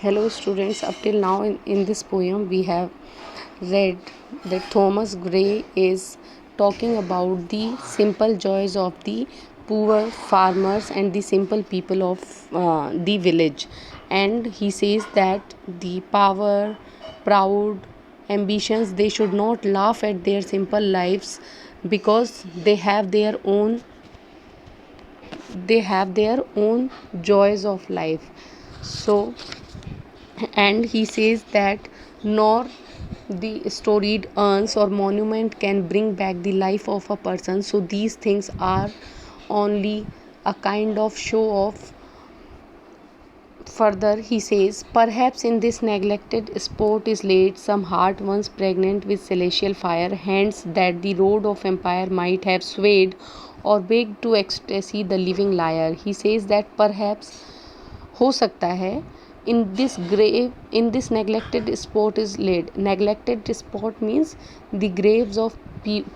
Hello students, up till now in this poem we have read that Thomas Gray is talking about the simple joys of the poor farmers and the simple people of the village, and he says that the power, proud, ambitions, they should not laugh at their simple lives because they have their own joys of life. So, and he says that nor the storied urns or monument can bring back the life of a person, so these things are only a kind of show off. Further, he says, perhaps in this neglected sport is laid some heart once pregnant with celestial fire, hence that the road of empire might have swayed or waked to ecstasy the living lyre. He says that perhaps हो सकता है in this neglected spot is laid. Neglected spot means the graves of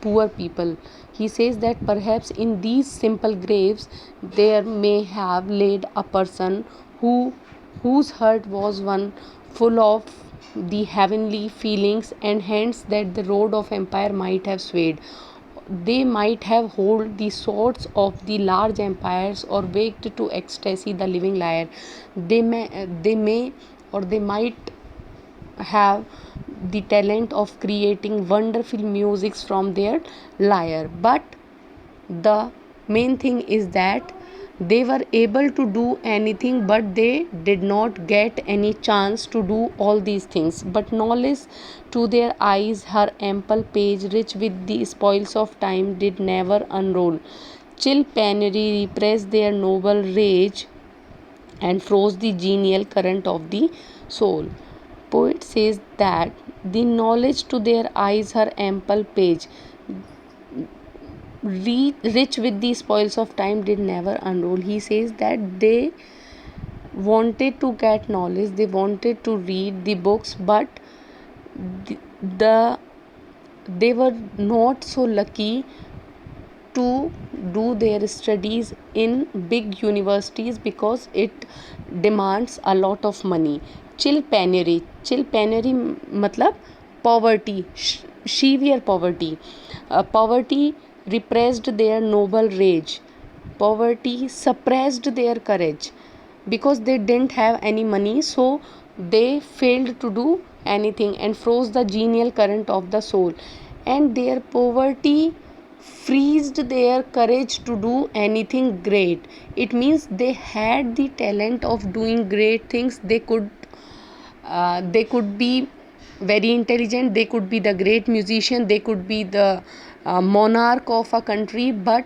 poor people. He says that perhaps in these simple graves there may have laid a person whose heart was one full of the heavenly feelings, and hence that the road of empire might have swayed. They might have hold the swords of the large empires or waked to ecstasy the living lyre. They may or they might have the talent of creating wonderful musics from their lyre, but the main thing is that they were able to do anything, but they did not get any chance to do all these things. But knowledge to their eyes, her ample page rich with the spoils of time, did never unroll. Chill penury repressed their noble rage and froze the genial current of the soul. Poet says that the knowledge to their eyes, her ample page, rich with the spoils of time, did never unroll. He says that they wanted to get knowledge, they wanted to read the books, but the, the they were not so lucky to do their studies in big universities because it demands a lot of money. Chill penury मतलब poverty, severe poverty. Poverty repressed their noble rage. Poverty suppressed their courage because they didn't have any money, so they failed to do anything and froze the genial current of the soul. And their poverty freezed their courage to do anything great. It means they had the talent of doing great things. They could be very intelligent, they could be the great musician, they could be the monarch of a country, but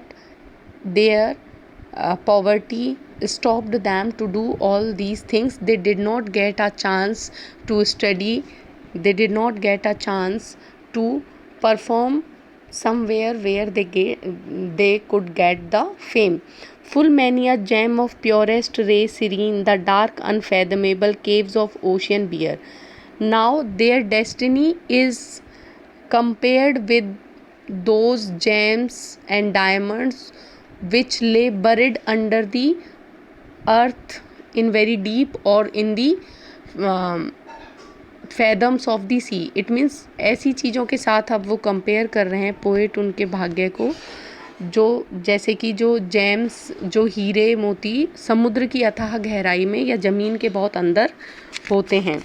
their poverty stopped them to do all these things. They did not get a chance to study, they did not get a chance to perform somewhere where they could get the fame. Full many a gem of purest ray serene, the dark unfathomable caves of ocean bear. Now their destiny is compared with those gems and diamonds which lay buried under the earth in very deep or in the fathoms of the sea. It means ऐसी चीज़ों के साथ अब वो compare कर रहे हैं poet उनके भाग्य को, जो जैसे कि जो जेम्स, जो हीरे मोती समुद्र की अथाह गहराई में या ज़मीन के बहुत अंदर होते हैं.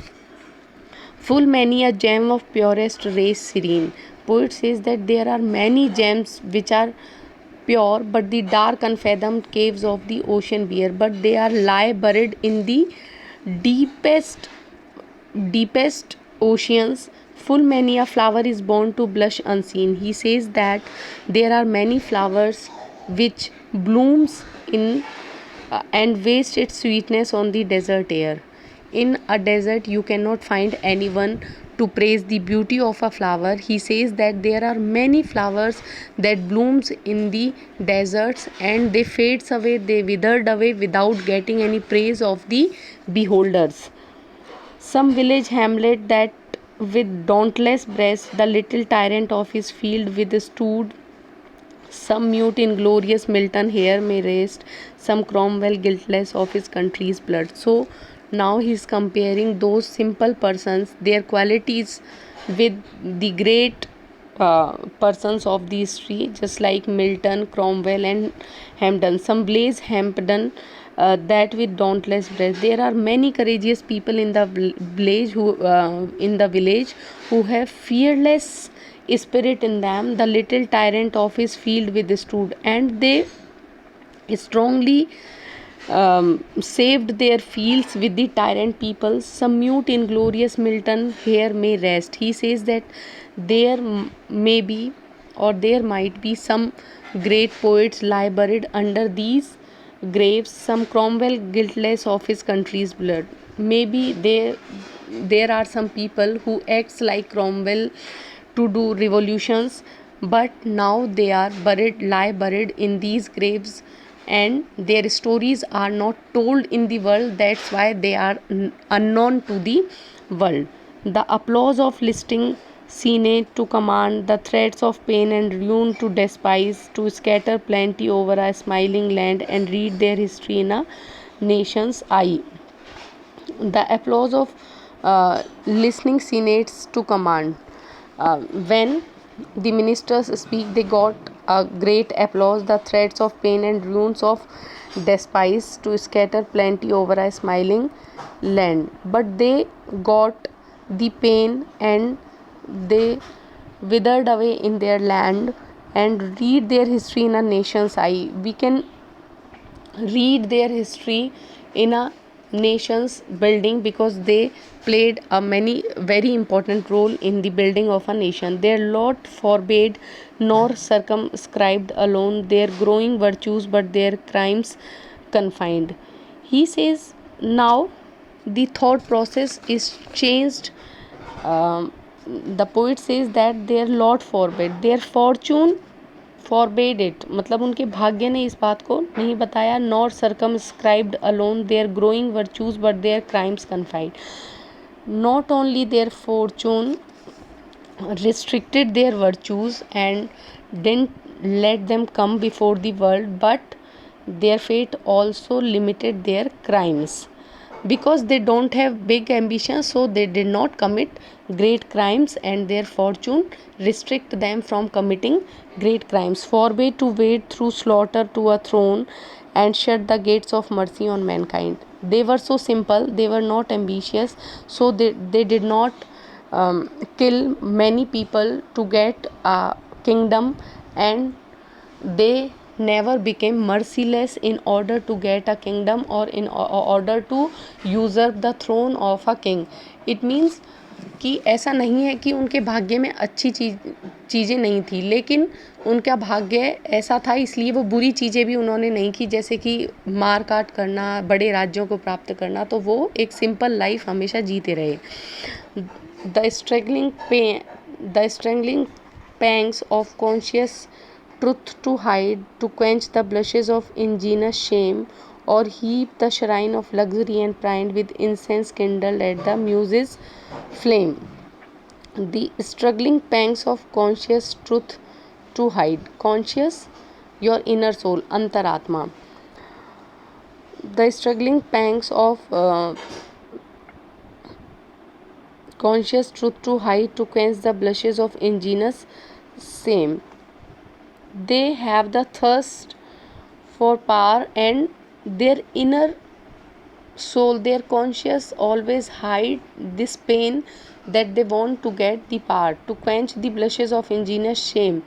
Full many a gem of purest race serene. Poet says that there are many gems which are pure, but the dark unfathomed caves of the ocean bear, but they are lie buried in the deepest deepest oceans. Full many a flower is born to blush unseen. He says that there are many flowers which blooms in and waste its sweetness on the desert air. In a desert you cannot find anyone to praise the beauty of a flower. He says that there are many flowers that blooms in the deserts and they fades away, they withered away without getting any praise of the beholders. Some village hamlet that with dauntless breast the little tyrant of his field withstood. Some mute inglorious Milton here may rest, some Cromwell guiltless of his country's blood. So Now he is comparing those simple persons, their qualities, with the great persons of the history, just like Milton, Cromwell, and Hampden. Some Blaise Hampden, that with dauntless breast. There are many courageous people in the village who have fearless spirit in them. The little tyrant of his field withstood, and they strongly saved their fields with the tyrant people. Some mute inglorious Milton here may rest. He says that there may be, or there might be, some great poets lie buried under these graves. Some Cromwell guiltless of his country's blood. Maybe there are some people who acts like Cromwell to do revolutions, but now they are lie buried in these graves, and their stories are not told in the world. That's why they are unknown to the world. The applause of listing senate to command, the threats of pain and ruin to despise, to scatter plenty over a smiling land and read their history in a nation's eye. The applause of listening senates to command. When the ministers speak, they got a great applause. The threats of pain and ruins of despise, to scatter plenty over a smiling land. But they got the pain, and they withered away in their land, and read their history in a nation's eye. We can read their history in a nation's building because they played a many very important role in the building of a nation. Their lot forbade nor circumscribed alone their growing virtues, but their crimes confined. He says now the thought process is changed. um, the poet says that their lot forbade, their fortune forbade it, मतलब उनके भाग्य ने इस बात को नहीं बताया. nor circumscribed alone their growing virtues, but their crimes confined. Not only their fortune restricted their virtues and didn't let them come before the world, but their fate also limited their crimes. Because they don't have big ambitions, so they did not commit great crimes, and their fortune restrict them from committing great crimes. Forbade to wade through slaughter to a throne, and shut the gates of mercy on mankind. They were so simple, they were not ambitious, so they did not kill many people to get a kingdom, and they never became merciless in order to get a kingdom, or in order to usurp the throne of a king. It means कि ऐसा नहीं है कि उनके भाग्य में अच्छी चीज़ें नहीं थी, लेकिन उनका भाग्य ऐसा था इसलिए वो बुरी चीज़ें भी उन्होंने नहीं की, जैसे कि मार काट करना, बड़े राज्यों को प्राप्त करना. तो वो एक सिंपल लाइफ हमेशा जीते रहे. The strangling pangs of conscious truth to hide, to quench the blushes of ingenious shame, or heap the shrine of luxury and pride with incense kindled at the muse's flame. The struggling pangs of conscious truth to hide. Conscious, your inner soul, antaratma. The struggling pangs of conscious truth to hide, to quench the blushes of ingenious shame. They have the thirst for power, and their inner soul, their conscious, always hide this pain that they want to get the power, to quench the blushes of ingenious shame.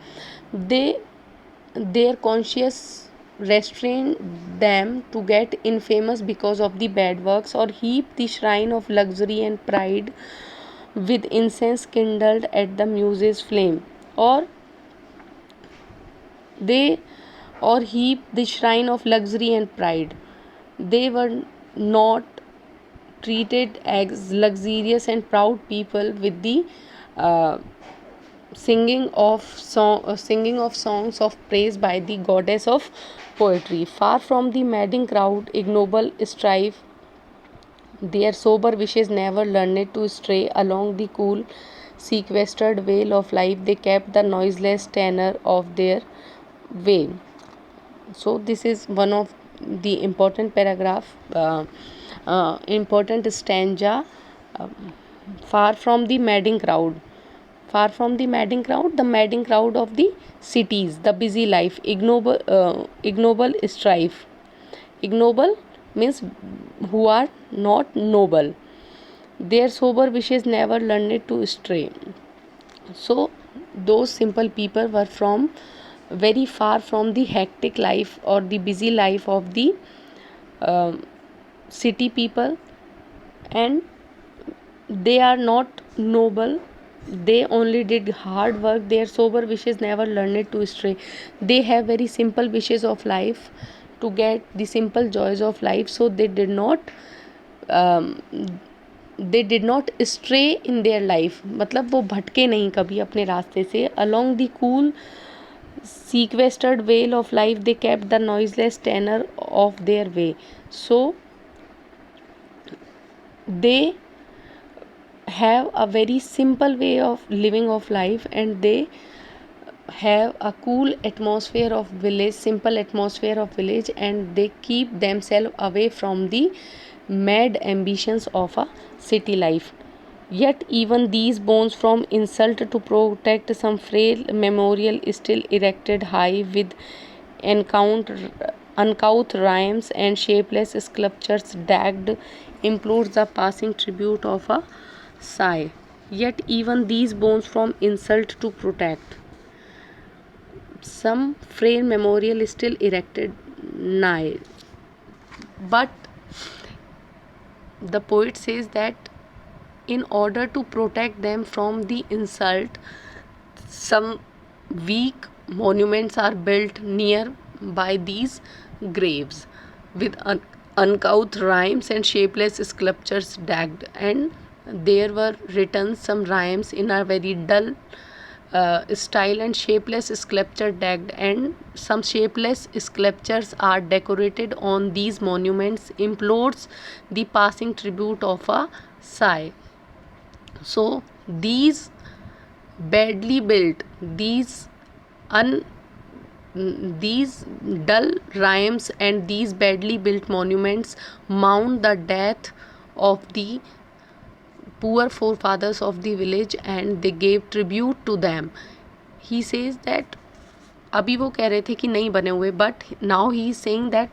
Their conscience restrain them to get infamous because of the bad works, or heap the shrine of luxury and pride with incense kindled at the muse's flame, or they or heap the shrine of luxury and pride. They were not treated as luxurious and proud people with the uh, singing of songs of praise by the goddess of poetry. Far from the madding crowd, ignoble strife, their sober wishes never learned to stray along the cool, sequestered vale of life. They kept the noiseless tenor of their way. So this is one of the important paragraph. important stanza. Far from the madding crowd, far from the madding crowd of the cities, the busy life, ignoble strife. Ignoble means who are not noble. Their sober wishes never learned to stray. So those simple people were from very far from the hectic life or the busy life of the uh, city people, and they are not noble. They only did hard work. Their sober wishes never learned to stray. They have very simple wishes of life, to get the simple joys of life, so um, they did not stray in their life. मतलब वो भटके नहीं कभी अपने रास्ते से. Along the cool sequestered veil of life they kept the noiseless tenor of their way. So they have a very simple way of living of life, and they have a cool atmosphere of village, simple atmosphere of village, and they keep themselves away from the mad ambitions of a city life. Yet even these bones from insult to protect some frail memorial still erected high with uncouth rhymes and shapeless sculptures dagged implores the passing tribute of a sigh. Yet even these bones from insult to protect some frail memorial still erected nigh. But the poet says that in order to protect them from the insult, some weak monuments are built near by these graves with uncouth rhymes and shapeless sculptures dagged, and there were written some rhymes in a very dull style and shapeless sculpture dagged, and some shapeless sculptures are decorated on these monuments implores the passing tribute of a sigh. So these badly built, un these dull rhymes and these badly built monuments mourn the death of the poor forefathers of the village, and they gave tribute to them. He says that अभी वो कह रहे थे कि नहीं बने हुए, but now he is saying that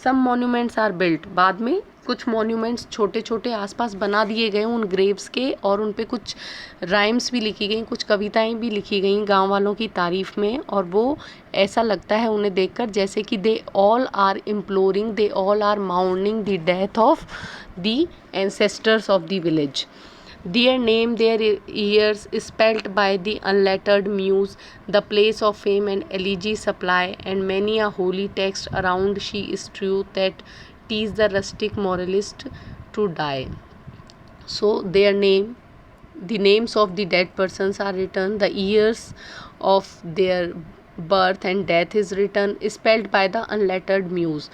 some monuments are built. बाद में कुछ मॉन्यूमेंट्स छोटे छोटे आसपास बना दिए गए उन ग्रेव्स के, और उन पे कुछ राइम्स भी लिखी गई, कुछ कविताएं भी लिखी गई गांव वालों की तारीफ में. और वो ऐसा लगता है उन्हें देखकर जैसे कि they all are imploring, they all are mounting the death of the ancestors of the village. Their name, their years, spelt by the unlettered muse, the place of fame and elegy supply, and many a holy text around she strew that tease the rustic moralist to die. So their name, the names of the dead persons are written, the years of their birth and death is written, spelled by the unlettered muse,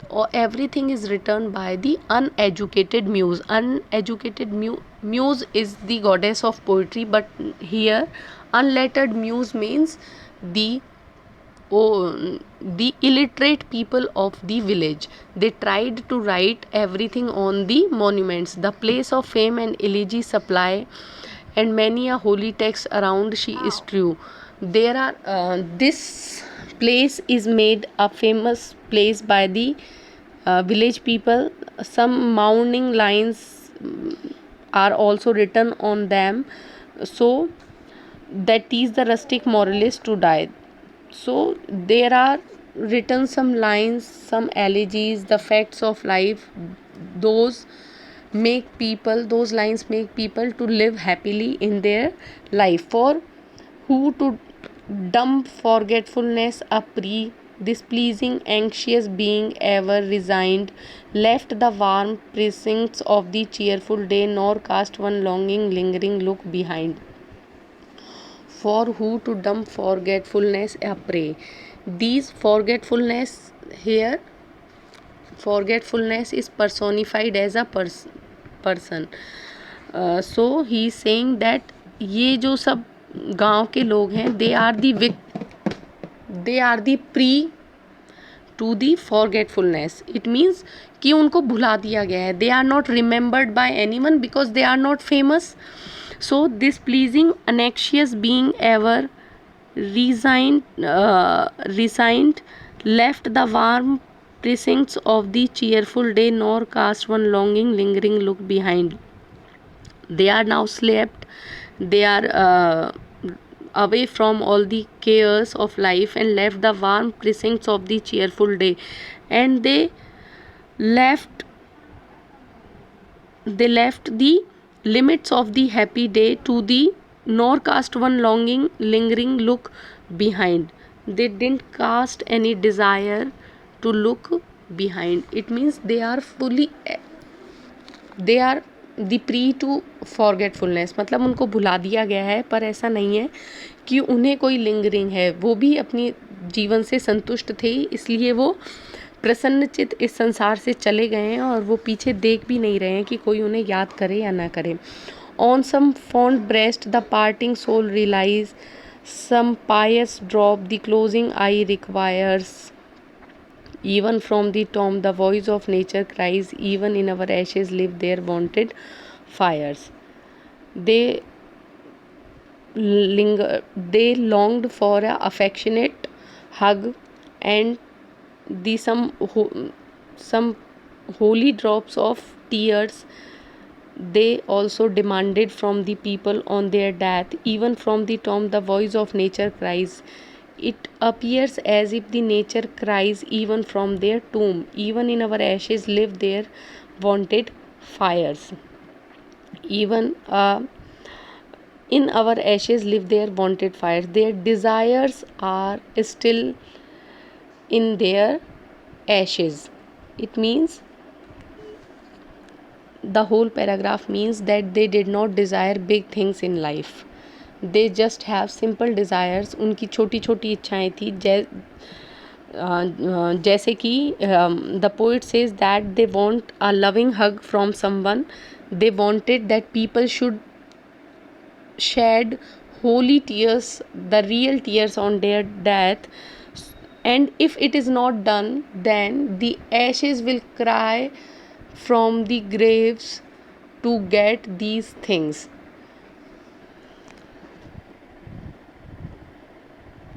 or everything is written by the uneducated muse. Uneducated muse is the goddess of poetry, but here unlettered muse means the the illiterate people of the village. They tried to write everything on the monuments, the place of fame and elegy supply, and many a holy text around she is true. There are this place is made a famous place by the village people. Some mourning lines are also written on them, so that is the rustic moralist to die. So there are written some lines, some elegies, the facts of life. Those those lines make people to live happily in their life. For who to dump forgetfulness a displeasing anxious being ever resigned, left the warm precincts of the cheerful day, nor cast one longing lingering look behind. For who to dump forgetfulness a prey. These forgetfulness here, forgetfulness is personified as a person. So he is saying that ये जो सब गांव के लोग हैं, they are the to the forgetfulness. It means कि उनको भुला दिया गया है. They are not remembered by any one because they are not famous. So this pleasing anxious being ever resigned left the warm precincts of the cheerful day nor cast one longing lingering look behind. They are now slept. They are away from all the cares of life and left the warm precincts of the cheerful day. And left they left the limits of the happy day to the nor cast one longing lingering look behind. They didn't cast any desire to look behind. It means they are the prey to forgetfulness. मतलब उनको भुला दिया गया है, पर ऐसा नहीं है कि उन्हें कोई लिंगरिंग है. वो भी अपनी जीवन से संतुष्ट थे, इसलिए वो प्रसन्नचित इस संसार से चले गए हैं और वो पीछे देख भी नहीं रहे हैं कि कोई उन्हें याद करे या ना करे. On some fond breast the parting soul relies some pious drops the closing eye requires. Even from the tomb the voice of nature cries, even in our ashes live their wanted fires. They they longed for a affectionate hug and some holy drops of tears. They also demanded from the people on their death. Even from the tomb the voice of nature cries. It appears as if the nature cries even from their tomb, even in our ashes live their wanted fires. Even in our ashes live their wanted fires. Their desires are still in their ashes. It means the whole paragraph means that they did not desire big things in life. They just have simple desires. उनकी छोटी छोटी इच्छाएं थी. जैसे कि the poet says that they want a loving hug from someone. They wanted that people should shed holy tears, the real tears on their death. And if it is not done, then the ashes will cry from the graves to get these things.